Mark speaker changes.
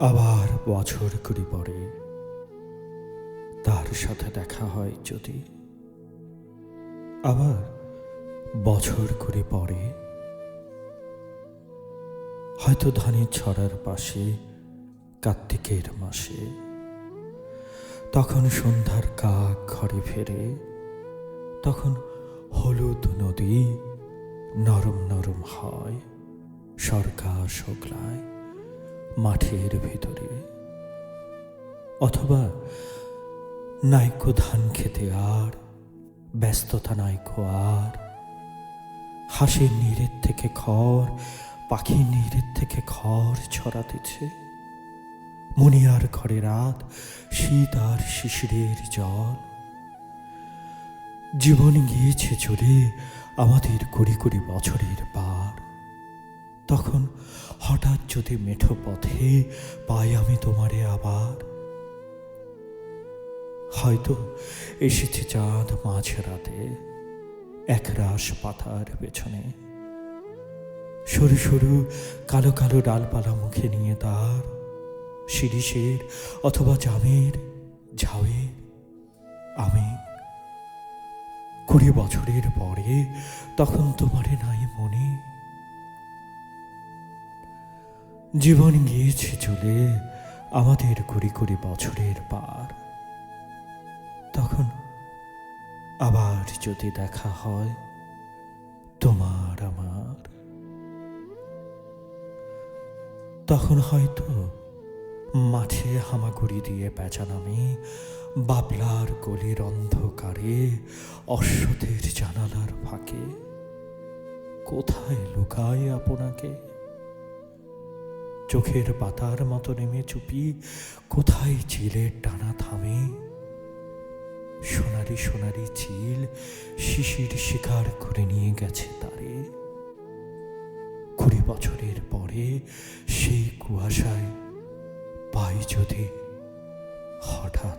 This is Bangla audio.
Speaker 1: আবার বছর কুড়ি পরে তার সাথে দেখা হয় যদি, আবার বছর কুড়ি পরে হয়তো ধানের ছড়ার পাশে কার্তিকের মাসে, তখন সন্ধ্যার কাক ঘরে ফেরে, তখন হলুদ নদী নরম নরম হয় সরকা শোকলায় মাঠের ভিতরে। অথবা নাইকো ধান খেতে আর ব্যস্ততা নাইকো আর, হাঁসের নীড়ের থেকে খড়, পাখির নীড়ের থেকে খড় ছড়াতেছে, মুনিয়ার ঘরে রাত, শীত আর শিশিরের জল। জীবন গিয়েছে চলে আমাদের কুড়ি কুড়ি বছরের পার। তখন হঠাৎ যদি মেঠো পথে পাই আমি তোমারে আবার, হয়তো এসেছে চাঁদ মাঝ রাতে একরাশ পাতার পেছনে, সরু সরু কালো কালো ডালপালা মুখে নিয়ে তার, শিরিষের অথবা জামের ঝাউয়ের আমি। 20 বছরের পরে তখন তোমারে নাই মনে। জীবন গিয়েছে চলে আমাদের কুড়ি কুড়ি বছরের পার। তখন আবার যদি দেখা হয় তোমার আমার, তখন হয়তো মাঠে হামাগুড়ি দিয়ে পেঁচা নামে, বাবলার গলির অন্ধকারে, অশ্বথের জানালার ফাঁকে কোথায় লুকায় আপনাকে। চোখের পাতার মতো নেমে চুপি কোথায় চিলের টানা থামে, সোনারি সোনারি চিল শিশির শিকার করে নিয়ে গেছে তারে। 20 বছরের পরে সেই কুয়াশায় পাই যদি হঠাৎ